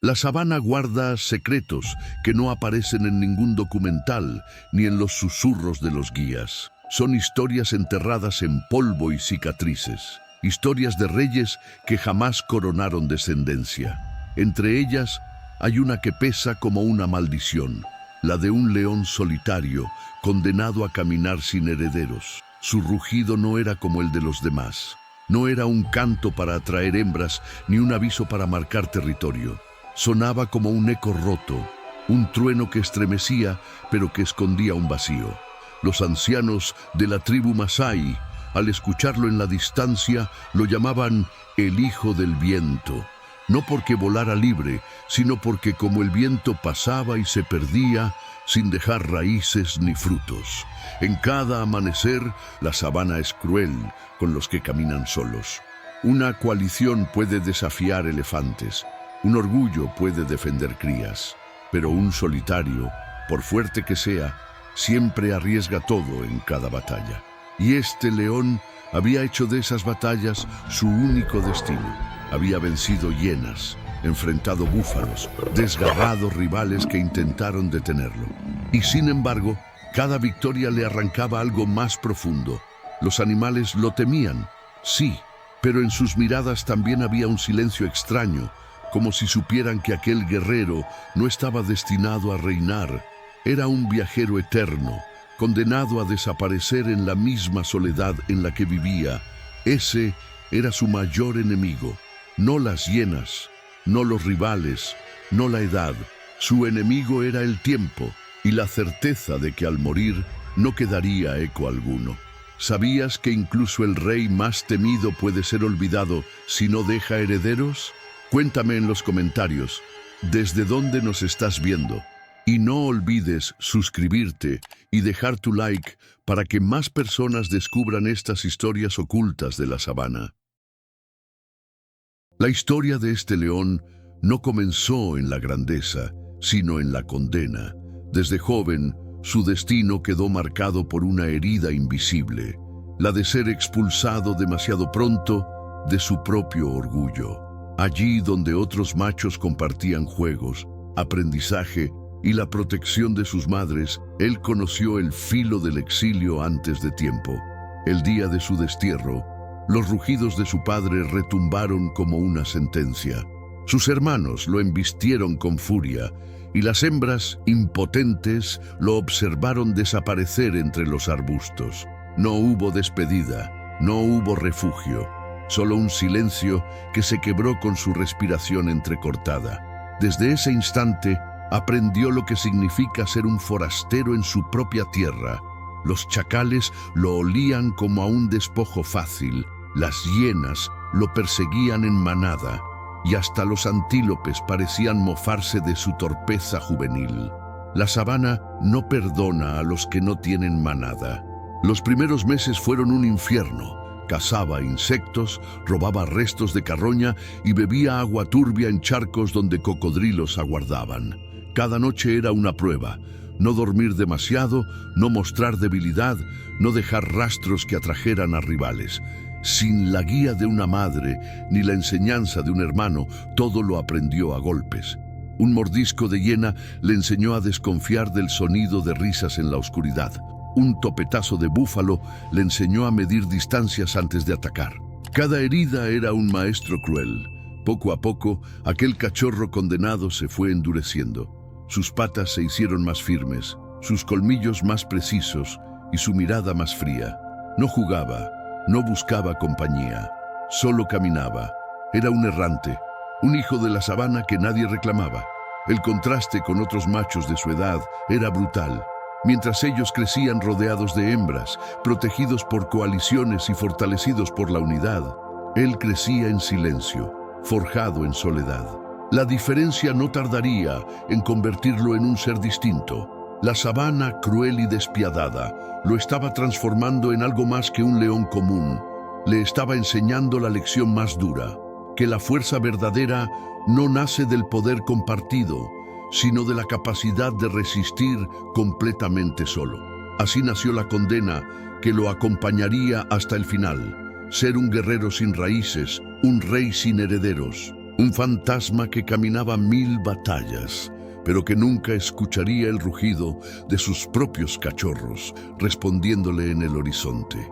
La sabana guarda secretos que no aparecen en ningún documental ni en los susurros de los guías. Son historias enterradas en polvo y cicatrices. Historias de reyes que jamás coronaron descendencia. Entre ellas hay una que pesa como una maldición, la de un león solitario condenado a caminar sin herederos. Su rugido no era como el de los demás. No era un canto para atraer hembras ni un aviso para marcar territorio. Sonaba como un eco roto, un trueno que estremecía pero que escondía un vacío. Los ancianos de la tribu Masái, al escucharlo en la distancia, lo llamaban el hijo del viento. No porque volara libre, sino porque como el viento pasaba y se perdía, sin dejar raíces ni frutos. En cada amanecer, la sabana es cruel con los que caminan solos. Una coalición puede desafiar elefantes, un orgullo puede defender crías, pero un solitario, por fuerte que sea, siempre arriesga todo en cada batalla. Y este león había hecho de esas batallas su único destino. Había vencido hienas, enfrentado búfalos, desgarrado rivales que intentaron detenerlo. Y sin embargo, cada victoria le arrancaba algo más profundo. Los animales lo temían, sí, pero en sus miradas también había un silencio extraño, como si supieran que aquel guerrero no estaba destinado a reinar. Era un viajero eterno, condenado a desaparecer en la misma soledad en la que vivía. Ese era su mayor enemigo, no las hienas, no los rivales, no la edad. Su enemigo era el tiempo y la certeza de que al morir no quedaría eco alguno. ¿Sabías que incluso el rey más temido puede ser olvidado si no deja herederos? Cuéntame en los comentarios desde dónde nos estás viendo. Y no olvides suscribirte y dejar tu like para que más personas descubran estas historias ocultas de la sabana. La historia de este león no comenzó en la grandeza, sino en la condena. Desde joven, su destino quedó marcado por una herida invisible, la de ser expulsado demasiado pronto de su propio orgullo. Allí donde otros machos compartían juegos, aprendizaje y la protección de sus madres, él conoció el filo del exilio antes de tiempo. El día de su destierro, los rugidos de su padre retumbaron como una sentencia. Sus hermanos lo embistieron con furia y las hembras, impotentes, lo observaron desaparecer entre los arbustos. No hubo despedida, no hubo refugio, solo un silencio que se quebró con su respiración entrecortada. Desde ese instante, aprendió lo que significa ser un forastero en su propia tierra. Los chacales lo olían como a un despojo fácil, las hienas lo perseguían en manada, y hasta los antílopes parecían mofarse de su torpeza juvenil. La sabana no perdona a los que no tienen manada. Los primeros meses fueron un infierno. Cazaba insectos, robaba restos de carroña y bebía agua turbia en charcos donde cocodrilos aguardaban. Cada noche era una prueba: no dormir demasiado, no mostrar debilidad, no dejar rastros que atrajeran a rivales. Sin la guía de una madre ni la enseñanza de un hermano, todo lo aprendió a golpes. Un mordisco de hiena le enseñó a desconfiar del sonido de risas en la oscuridad. Un topetazo de búfalo le enseñó a medir distancias antes de atacar. Cada herida era un maestro cruel. Poco a poco, aquel cachorro condenado se fue endureciendo. Sus patas se hicieron más firmes, sus colmillos más precisos y su mirada más fría. No jugaba, no buscaba compañía, solo caminaba. Era un errante, un hijo de la sabana que nadie reclamaba. El contraste con otros machos de su edad era brutal. Mientras ellos crecían rodeados de hembras, protegidos por coaliciones y fortalecidos por la unidad, él crecía en silencio, forjado en soledad. La diferencia no tardaría en convertirlo en un ser distinto. La sabana, cruel y despiadada, lo estaba transformando en algo más que un león común. Le estaba enseñando la lección más dura, que la fuerza verdadera no nace del poder compartido, sino de la capacidad de resistir completamente solo. Así nació la condena que lo acompañaría hasta el final: ser un guerrero sin raíces, un rey sin herederos. un fantasma que caminaba 1000 batallas, pero que nunca escucharía el rugido de sus propios cachorros respondiéndole en el horizonte.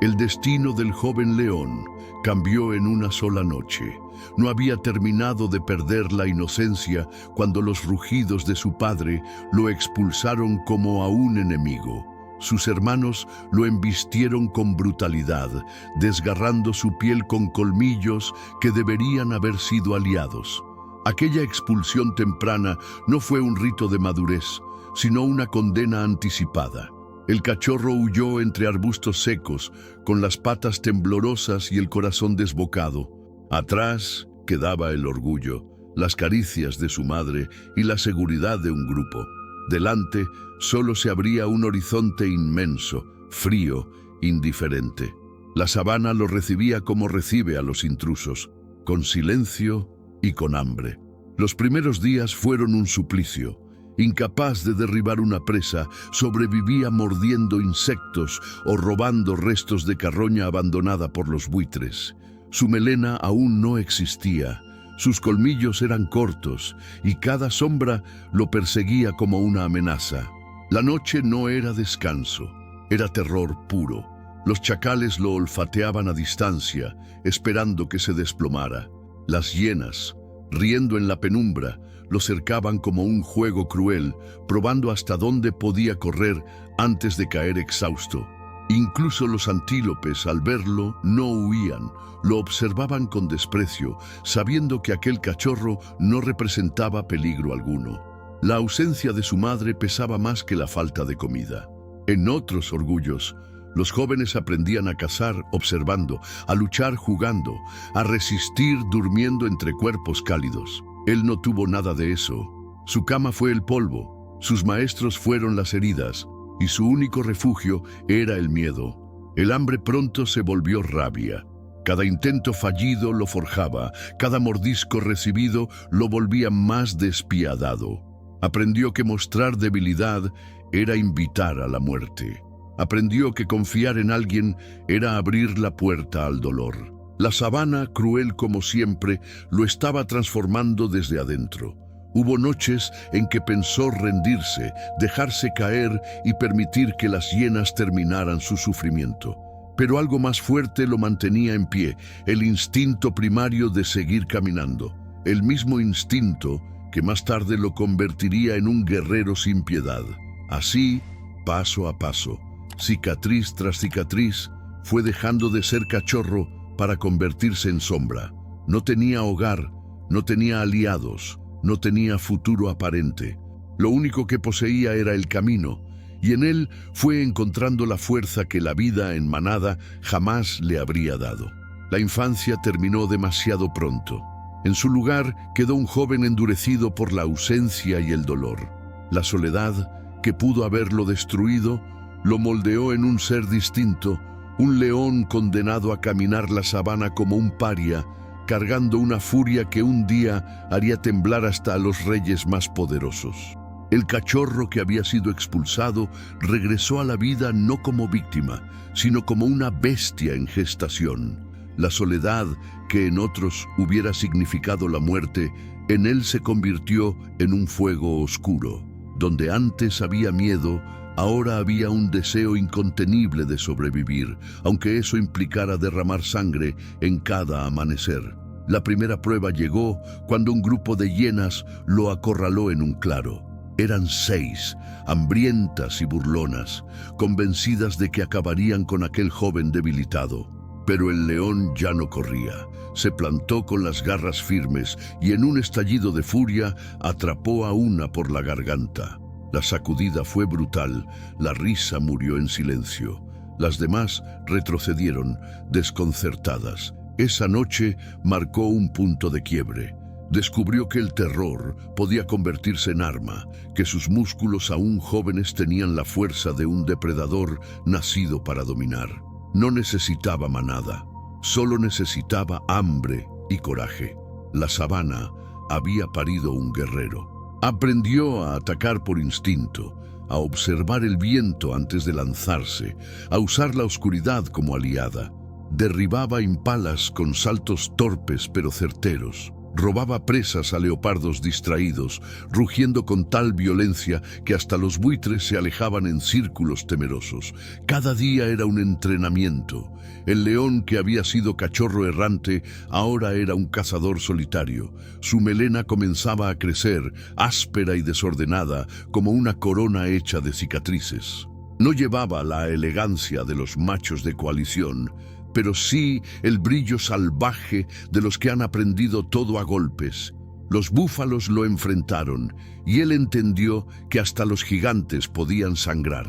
El destino del joven león cambió en una sola noche. No había terminado de perder la inocencia cuando los rugidos de su padre lo expulsaron como a un enemigo. Sus hermanos lo embistieron con brutalidad, desgarrando su piel con colmillos que deberían haber sido aliados. Aquella expulsión temprana no fue un rito de madurez, sino una condena anticipada. El cachorro huyó entre arbustos secos, con las patas temblorosas y el corazón desbocado. Atrás quedaba el orgullo, las caricias de su madre y la seguridad de un grupo. Delante solo se abría un horizonte inmenso, frío, indiferente. La sabana lo recibía como recibe a los intrusos, con silencio y con hambre. Los primeros días fueron un suplicio. Incapaz de derribar una presa, sobrevivía mordiendo insectos o robando restos de carroña abandonada por los buitres. Su melena aún no existía, sus colmillos eran cortos y cada sombra lo perseguía como una amenaza. La noche no era descanso, era terror puro. Los chacales lo olfateaban a distancia, esperando que se desplomara. Las hienas, riendo en la penumbra, lo cercaban como un juego cruel, probando hasta dónde podía correr antes de caer exhausto. Incluso los antílopes, al verlo, no huían, lo observaban con desprecio, sabiendo que aquel cachorro no representaba peligro alguno. La ausencia de su madre pesaba más que la falta de comida. En otros orgullos, los jóvenes aprendían a cazar observando, a luchar jugando, a resistir durmiendo entre cuerpos cálidos. Él no tuvo nada de eso. Su cama fue el polvo, sus maestros fueron las heridas, y su único refugio era el miedo. El hambre pronto se volvió rabia. Cada intento fallido lo forjaba, cada mordisco recibido lo volvía más despiadado. Aprendió que mostrar debilidad era invitar a la muerte. Aprendió que confiar en alguien era abrir la puerta al dolor. La sabana, cruel como siempre, lo estaba transformando desde adentro. Hubo noches en que pensó rendirse, dejarse caer y permitir que las hienas terminaran su sufrimiento. Pero algo más fuerte lo mantenía en pie, el instinto primario de seguir caminando. El mismo instinto que más tarde lo convertiría en un guerrero sin piedad. Así, paso a paso, cicatriz tras cicatriz, fue dejando de ser cachorro para convertirse en sombra. No tenía hogar, no tenía aliados, no tenía futuro aparente. Lo único que poseía era el camino, y en él fue encontrando la fuerza que la vida en manada jamás le habría dado. La infancia terminó demasiado pronto. En su lugar quedó un joven endurecido por la ausencia y el dolor. La soledad, que pudo haberlo destruido, lo moldeó en un ser distinto, un león condenado a caminar la sabana como un paria, cargando una furia que un día haría temblar hasta a los reyes más poderosos. El cachorro que había sido expulsado regresó a la vida no como víctima, sino como una bestia en gestación. La soledad, que en otros hubiera significado la muerte, en él se convirtió en un fuego oscuro. Donde antes había miedo, ahora había un deseo incontenible de sobrevivir, aunque eso implicara derramar sangre en cada amanecer. La primera prueba llegó cuando un grupo de hienas lo acorraló en un claro. Eran 6, hambrientas y burlonas, convencidas de que acabarían con aquel joven debilitado. Pero el león ya no corría. Se plantó con las garras firmes y en un estallido de furia atrapó a una por la garganta. La sacudida fue brutal, la risa murió en silencio. Las demás retrocedieron, desconcertadas. Esa noche marcó un punto de quiebre. Descubrió que el terror podía convertirse en arma, que sus músculos aún jóvenes tenían la fuerza de un depredador nacido para dominar. No necesitaba manada, solo necesitaba hambre y coraje. La sabana había parido un guerrero. Aprendió a atacar por instinto, a observar el viento antes de lanzarse, a usar la oscuridad como aliada. Derribaba impalas con saltos torpes pero certeros. Robaba presas a leopardos distraídos, rugiendo con tal violencia que hasta los buitres se alejaban en círculos temerosos. Cada día era un entrenamiento. El león, que había sido cachorro errante, ahora era un cazador solitario. Su melena comenzaba a crecer, áspera y desordenada, como una corona hecha de cicatrices. No llevaba la elegancia de los machos de coalición, pero sí el brillo salvaje de los que han aprendido todo a golpes. Los búfalos lo enfrentaron y él entendió que hasta los gigantes podían sangrar.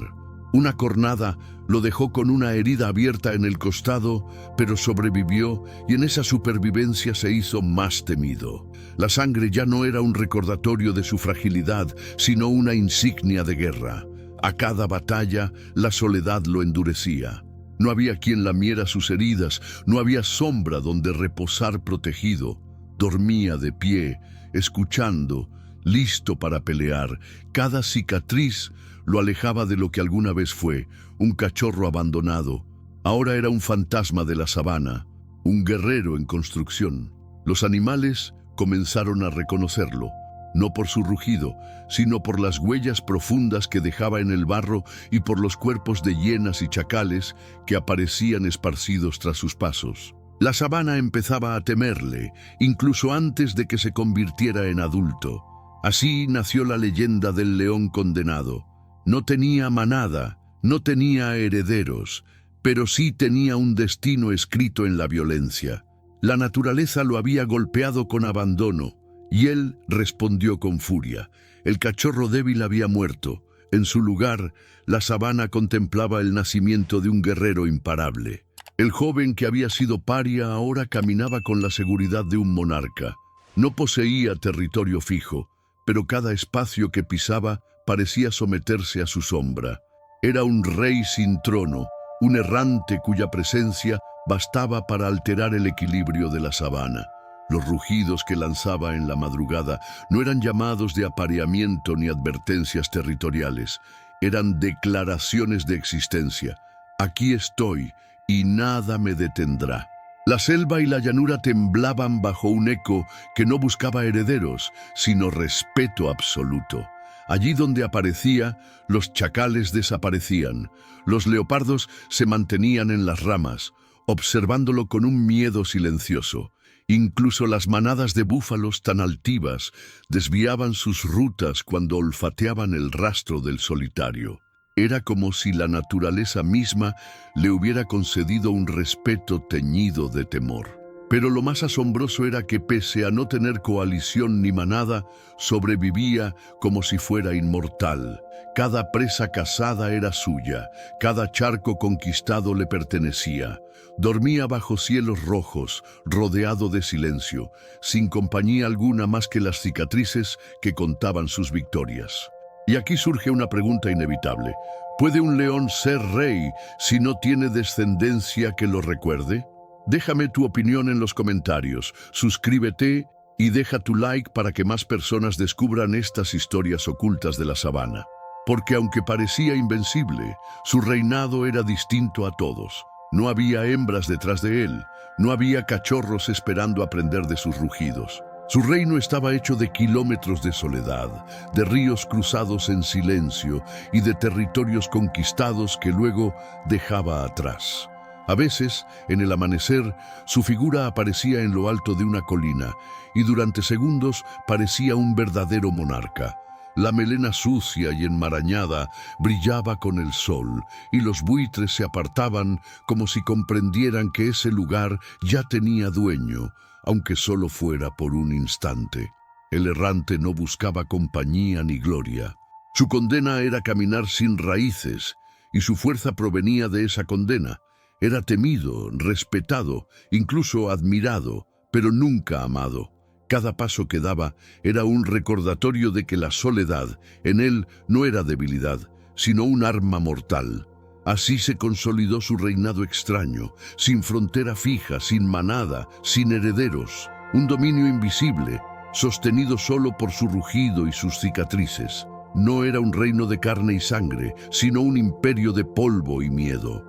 Una cornada lo dejó con una herida abierta en el costado, pero sobrevivió y en esa supervivencia se hizo más temido. La sangre ya no era un recordatorio de su fragilidad, sino una insignia de guerra. A cada batalla, la soledad lo endurecía. No había quien lamiera sus heridas, no había sombra donde reposar protegido. Dormía de pie, escuchando, listo para pelear. Cada cicatriz lo alejaba de lo que alguna vez fue, un cachorro abandonado. Ahora era un fantasma de la sabana, un guerrero en construcción. Los animales comenzaron a reconocerlo, no por su rugido, sino por las huellas profundas que dejaba en el barro y por los cuerpos de hienas y chacales que aparecían esparcidos tras sus pasos. La sabana empezaba a temerle, incluso antes de que se convirtiera en adulto. Así nació la leyenda del león condenado. No tenía manada, no tenía herederos, pero sí tenía un destino escrito en la violencia. La naturaleza lo había golpeado con abandono, y él respondió con furia. El cachorro débil había muerto. En su lugar, la sabana contemplaba el nacimiento de un guerrero imparable. El joven que había sido paria ahora caminaba con la seguridad de un monarca. No poseía territorio fijo, pero cada espacio que pisaba parecía someterse a su sombra. Era un rey sin trono, un errante cuya presencia bastaba para alterar el equilibrio de la sabana. Los rugidos que lanzaba en la madrugada no eran llamados de apareamiento ni advertencias territoriales, eran declaraciones de existencia. Aquí estoy y nada me detendrá. La selva y la llanura temblaban bajo un eco que no buscaba herederos, sino respeto absoluto. Allí donde aparecía, los chacales desaparecían, los leopardos se mantenían en las ramas, observándolo con un miedo silencioso. Incluso las manadas de búfalos tan altivas desviaban sus rutas cuando olfateaban el rastro del solitario. Era como si la naturaleza misma le hubiera concedido un respeto teñido de temor. Pero lo más asombroso era que, pese a no tener coalición ni manada, sobrevivía como si fuera inmortal. Cada presa cazada era suya, cada charco conquistado le pertenecía. Dormía bajo cielos rojos, rodeado de silencio, sin compañía alguna más que las cicatrices que contaban sus victorias. Y aquí surge una pregunta inevitable. ¿Puede un león ser rey si no tiene descendencia que lo recuerde? Déjame tu opinión en los comentarios, suscríbete y deja tu like para que más personas descubran estas historias ocultas de la sabana. Porque aunque parecía invencible, su reinado era distinto a todos. No había hembras detrás de él, no había cachorros esperando aprender de sus rugidos. Su reino estaba hecho de kilómetros de soledad, de ríos cruzados en silencio y de territorios conquistados que luego dejaba atrás. A veces, en el amanecer, su figura aparecía en lo alto de una colina y durante segundos parecía un verdadero monarca. La melena sucia y enmarañada brillaba con el sol y los buitres se apartaban como si comprendieran que ese lugar ya tenía dueño, aunque solo fuera por un instante. El errante no buscaba compañía ni gloria. Su condena era caminar sin raíces y su fuerza provenía de esa condena. Era temido, respetado, incluso admirado, pero nunca amado. Cada paso que daba era un recordatorio de que la soledad en él no era debilidad, sino un arma mortal. Así se consolidó su reinado extraño, sin frontera fija, sin manada, sin herederos. Un dominio invisible, sostenido solo por su rugido y sus cicatrices. No era un reino de carne y sangre, sino un imperio de polvo y miedo.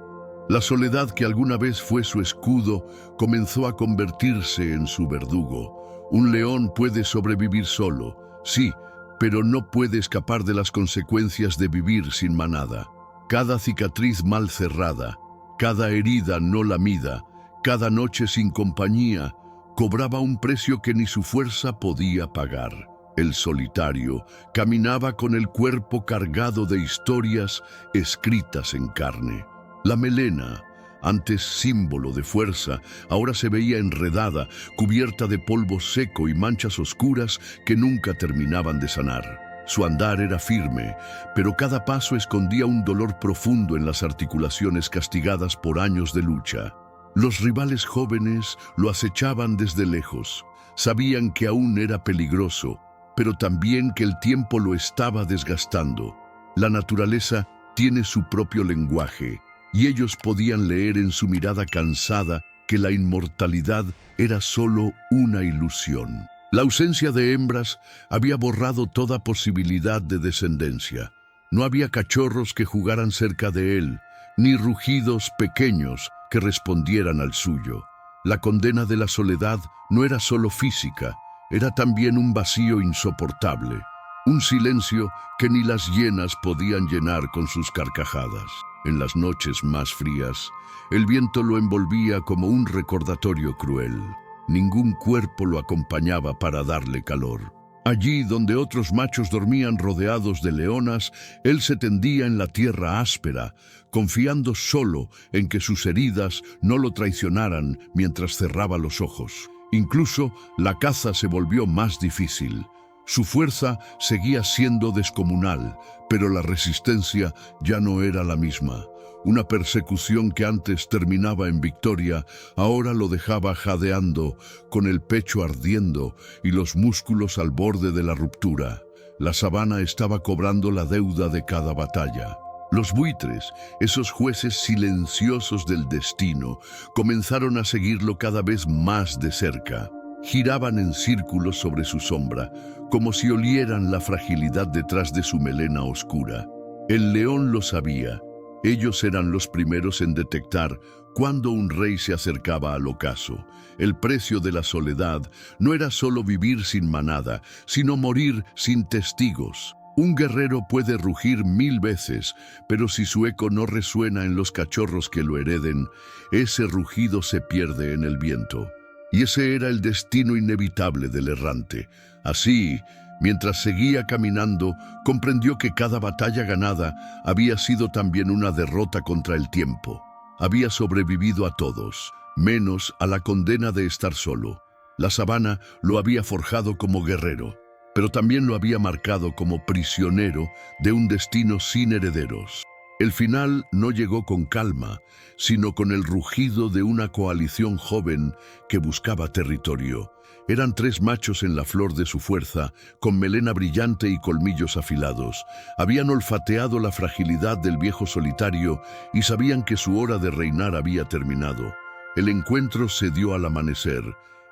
La soledad que alguna vez fue su escudo comenzó a convertirse en su verdugo. Un león puede sobrevivir solo, sí, pero no puede escapar de las consecuencias de vivir sin manada. Cada cicatriz mal cerrada, cada herida no lamida, cada noche sin compañía, cobraba un precio que ni su fuerza podía pagar. El solitario caminaba con el cuerpo cargado de historias escritas en carne. La melena, antes símbolo de fuerza, ahora se veía enredada, cubierta de polvo seco y manchas oscuras que nunca terminaban de sanar. Su andar era firme, pero cada paso escondía un dolor profundo en las articulaciones castigadas por años de lucha. Los rivales jóvenes lo acechaban desde lejos. Sabían que aún era peligroso, pero también que el tiempo lo estaba desgastando. La naturaleza tiene su propio lenguaje, y ellos podían leer en su mirada cansada que la inmortalidad era solo una ilusión. La ausencia de hembras había borrado toda posibilidad de descendencia. No había cachorros que jugaran cerca de él, ni rugidos pequeños que respondieran al suyo. La condena de la soledad no era solo física, era también un vacío insoportable, un silencio que ni las hienas podían llenar con sus carcajadas. En las noches más frías, el viento lo envolvía como un recordatorio cruel. Ningún cuerpo lo acompañaba para darle calor. Allí donde otros machos dormían rodeados de leonas, él se tendía en la tierra áspera, confiando solo en que sus heridas no lo traicionaran mientras cerraba los ojos. Incluso la caza se volvió más difícil. Su fuerza seguía siendo descomunal, pero la resistencia ya no era la misma. Una persecución que antes terminaba en victoria, ahora lo dejaba jadeando, con el pecho ardiendo y los músculos al borde de la ruptura. La sabana estaba cobrando la deuda de cada batalla. Los buitres, esos jueces silenciosos del destino, comenzaron a seguirlo cada vez más de cerca. Giraban en círculos sobre su sombra, como si olieran la fragilidad detrás de su melena oscura. El león lo sabía. Ellos eran los primeros en detectar cuando un rey se acercaba al ocaso. El precio de la soledad no era solo vivir sin manada, sino morir sin testigos. Un guerrero puede rugir 1000 veces, pero si su eco no resuena en los cachorros que lo hereden, ese rugido se pierde en el viento. Y ese era el destino inevitable del errante. Así, mientras seguía caminando, comprendió que cada batalla ganada había sido también una derrota contra el tiempo. Había sobrevivido a todos, menos a la condena de estar solo. La sabana lo había forjado como guerrero, pero también lo había marcado como prisionero de un destino sin herederos. El final no llegó con calma, sino con el rugido de una coalición joven que buscaba territorio. Eran 3 machos en la flor de su fuerza, con melena brillante y colmillos afilados. Habían olfateado la fragilidad del viejo solitario y sabían que su hora de reinar había terminado. El encuentro se dio al amanecer,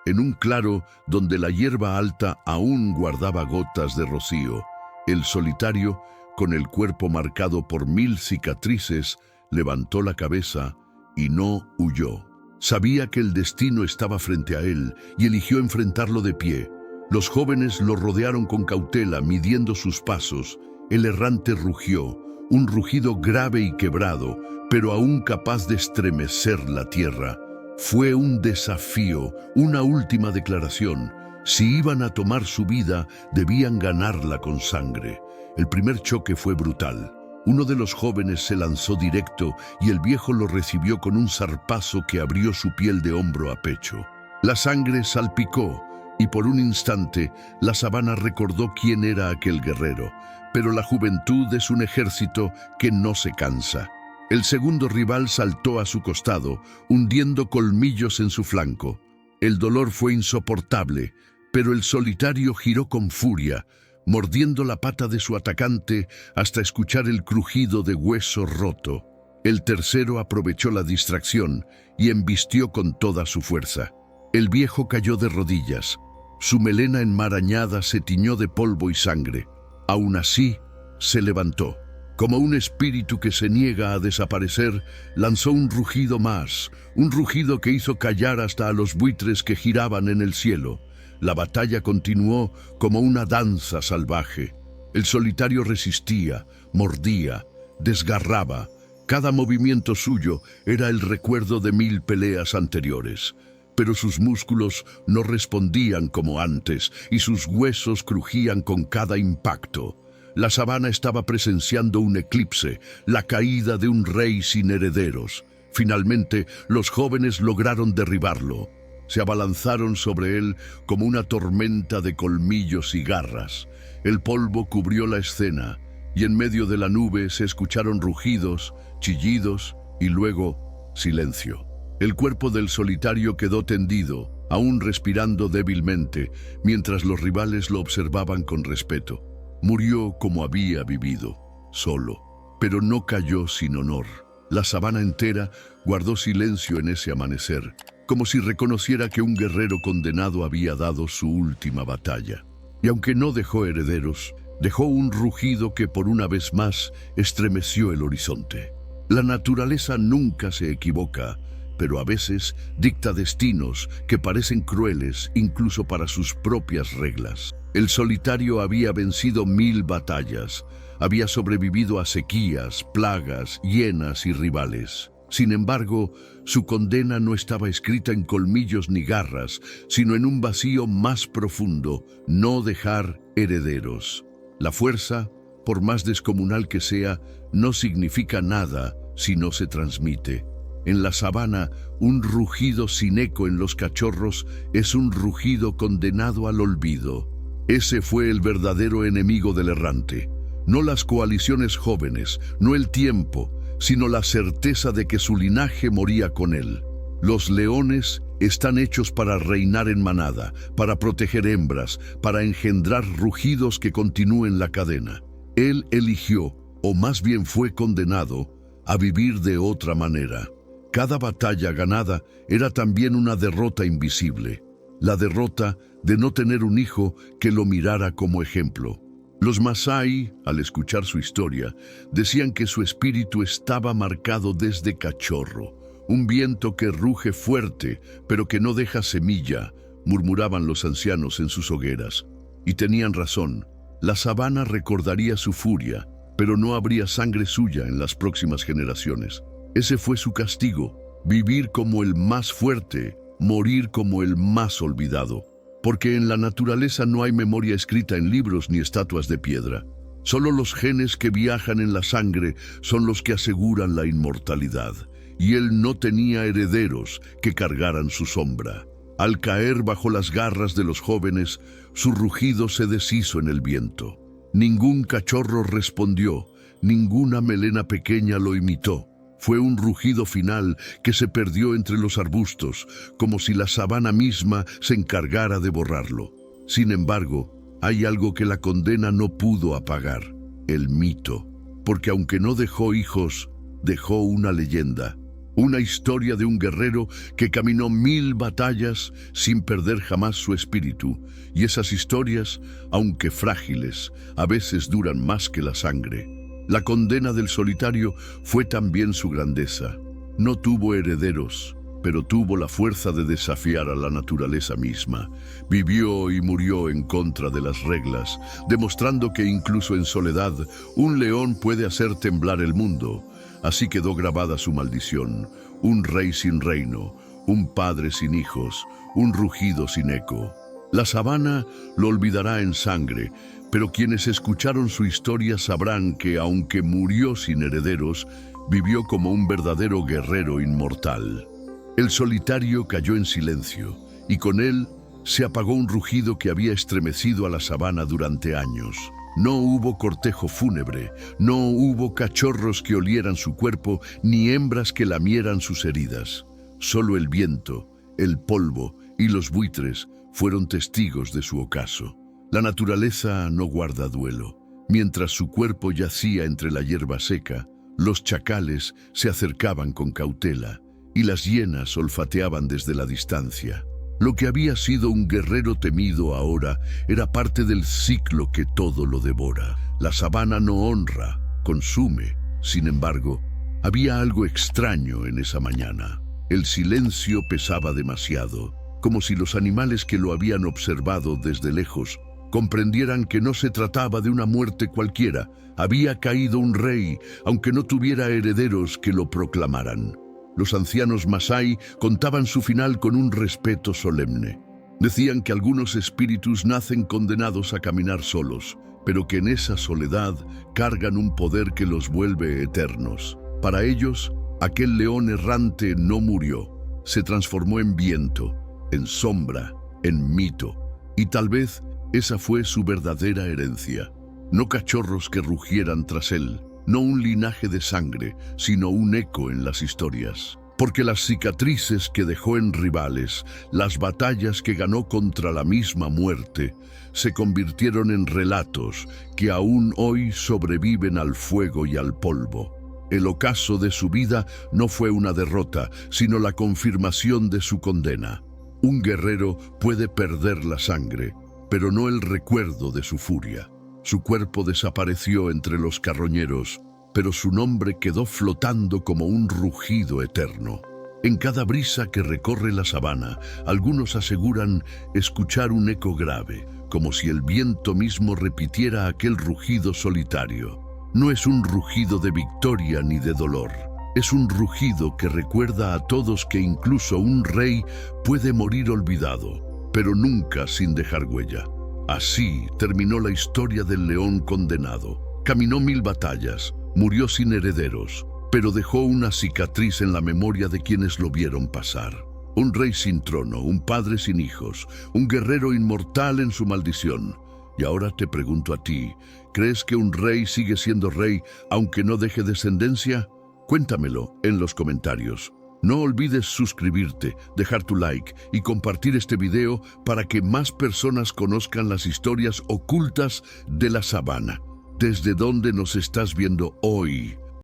en un claro donde la hierba alta aún guardaba gotas de rocío. El solitario, con el cuerpo marcado por 1000 cicatrices, levantó la cabeza y no huyó. Sabía que el destino estaba frente a él y eligió enfrentarlo de pie. Los jóvenes lo rodearon con cautela, midiendo sus pasos. El errante rugió, un rugido grave y quebrado, pero aún capaz de estremecer la tierra. Fue un desafío, una última declaración. Si iban a tomar su vida, debían ganarla con sangre. El primer choque fue brutal. Uno de los jóvenes se lanzó directo y el viejo lo recibió con un zarpazo que abrió su piel de hombro a pecho. La sangre salpicó y por un instante la sabana recordó quién era aquel guerrero, pero la juventud es un ejército que no se cansa. El segundo rival saltó a su costado, hundiendo colmillos en su flanco. El dolor fue insoportable, pero el solitario giró con furia, mordiendo la pata de su atacante hasta escuchar el crujido de hueso roto. El tercero aprovechó la distracción y embistió con toda su fuerza. El viejo cayó de rodillas. Su melena enmarañada se tiñó de polvo y sangre. Aún así, se levantó. Como un espíritu que se niega a desaparecer, lanzó un rugido más, un rugido que hizo callar hasta a los buitres que giraban en el cielo. La batalla continuó como una danza salvaje. El solitario resistía, mordía, desgarraba. Cada movimiento suyo era el recuerdo de 1000 peleas anteriores. Pero sus músculos no respondían como antes y sus huesos crujían con cada impacto. La sabana estaba presenciando un eclipse, la caída de un rey sin herederos. Finalmente, los jóvenes lograron derribarlo. Se abalanzaron sobre él como una tormenta de colmillos y garras. El polvo cubrió la escena y en medio de la nube se escucharon rugidos, chillidos y luego silencio. El cuerpo del solitario quedó tendido, aún respirando débilmente, mientras los rivales lo observaban con respeto. Murió como había vivido, solo, pero no cayó sin honor. La sabana entera guardó silencio en ese amanecer, como si reconociera que un guerrero condenado había dado su última batalla. Y aunque no dejó herederos, dejó un rugido que por una vez más estremeció el horizonte. La naturaleza nunca se equivoca, pero a veces dicta destinos que parecen crueles incluso para sus propias reglas. El solitario había vencido 1000 batallas, había sobrevivido a sequías, plagas, hienas y rivales. Sin embargo, su condena no estaba escrita en colmillos ni garras, sino en un vacío más profundo: no dejar herederos. La fuerza, por más descomunal que sea, no significa nada si no se transmite. En la sabana, un rugido sin eco en los cachorros es un rugido condenado al olvido. Ese fue el verdadero enemigo del errante. No las coaliciones jóvenes, no el tiempo, sino la certeza de que su linaje moría con él. Los leones están hechos para reinar en manada, para proteger hembras, para engendrar rugidos que continúen la cadena. Él eligió, o más bien fue condenado, a vivir de otra manera. Cada batalla ganada era también una derrota invisible, la derrota de no tener un hijo que lo mirara como ejemplo. Los Masái, al escuchar su historia, decían que su espíritu estaba marcado desde cachorro. Un viento que ruge fuerte, pero que no deja semilla, murmuraban los ancianos en sus hogueras. Y tenían razón. La sabana recordaría su furia, pero no habría sangre suya en las próximas generaciones. Ese fue su castigo: vivir como el más fuerte, morir como el más olvidado. Porque en la naturaleza no hay memoria escrita en libros ni estatuas de piedra. Solo los genes que viajan en la sangre son los que aseguran la inmortalidad. Y él no tenía herederos que cargaran su sombra. Al caer bajo las garras de los jóvenes, su rugido se deshizo en el viento. Ningún cachorro respondió, ninguna melena pequeña lo imitó. Fue un rugido final que se perdió entre los arbustos, como si la sabana misma se encargara de borrarlo. Sin embargo, hay algo que la condena no pudo apagar: el mito. Porque aunque no dejó hijos, dejó una leyenda. Una historia de un guerrero que caminó 1000 batallas sin perder jamás su espíritu. Y esas historias, aunque frágiles, a veces duran más que la sangre. La condena del solitario fue también su grandeza. No tuvo herederos, pero tuvo la fuerza de desafiar a la naturaleza misma. Vivió y murió en contra de las reglas, demostrando que incluso en soledad, un león puede hacer temblar el mundo. Así quedó grabada su maldición: un rey sin reino, un padre sin hijos, un rugido sin eco. La sabana lo olvidará en sangre, pero quienes escucharon su historia sabrán que, aunque murió sin herederos, vivió como un verdadero guerrero inmortal. El solitario cayó en silencio, y con él se apagó un rugido que había estremecido a la sabana durante años. No hubo cortejo fúnebre, no hubo cachorros que olieran su cuerpo, ni hembras que lamieran sus heridas. Solo el viento, el polvo y los buitres fueron testigos de su ocaso. La naturaleza no guarda duelo. Mientras su cuerpo yacía entre la hierba seca, los chacales se acercaban con cautela y las hienas olfateaban desde la distancia. Lo que había sido un guerrero temido ahora era parte del ciclo que todo lo devora. La sabana no honra, consume. Sin embargo, había algo extraño en esa mañana. El silencio pesaba demasiado, como si los animales que lo habían observado desde lejos comprendieran que no se trataba de una muerte cualquiera. Había caído un rey, aunque no tuviera herederos que lo proclamaran. Los ancianos masái contaban su final con un respeto solemne. Decían que algunos espíritus nacen condenados a caminar solos, pero que en esa soledad cargan un poder que los vuelve eternos. Para ellos, aquel león errante no murió, se transformó en viento, en sombra, en mito, y tal vez esa fue su verdadera herencia. No cachorros que rugieran tras él, no un linaje de sangre, sino un eco en las historias. Porque las cicatrices que dejó en rivales, las batallas que ganó contra la misma muerte, se convirtieron en relatos que aún hoy sobreviven al fuego y al polvo. El ocaso de su vida no fue una derrota, sino la confirmación de su condena. Un guerrero puede perder la sangre, pero no el recuerdo de su furia. Su cuerpo desapareció entre los carroñeros, pero su nombre quedó flotando como un rugido eterno. En cada brisa que recorre la sabana, algunos aseguran escuchar un eco grave, como si el viento mismo repitiera aquel rugido solitario. No es un rugido de victoria ni de dolor. Es un rugido que recuerda a todos que incluso un rey puede morir olvidado, pero nunca sin dejar huella. Así terminó la historia del león condenado. Caminó 1000 batallas, murió sin herederos, pero dejó una cicatriz en la memoria de quienes lo vieron pasar. Un rey sin trono, un padre sin hijos, un guerrero inmortal en su maldición. Y ahora te pregunto a ti, ¿crees que un rey sigue siendo rey aunque no deje descendencia? Cuéntamelo en los comentarios. No olvides suscribirte, dejar tu like y compartir este video para que más personas conozcan las historias ocultas de la sabana. ¿Desde dónde nos estás viendo hoy?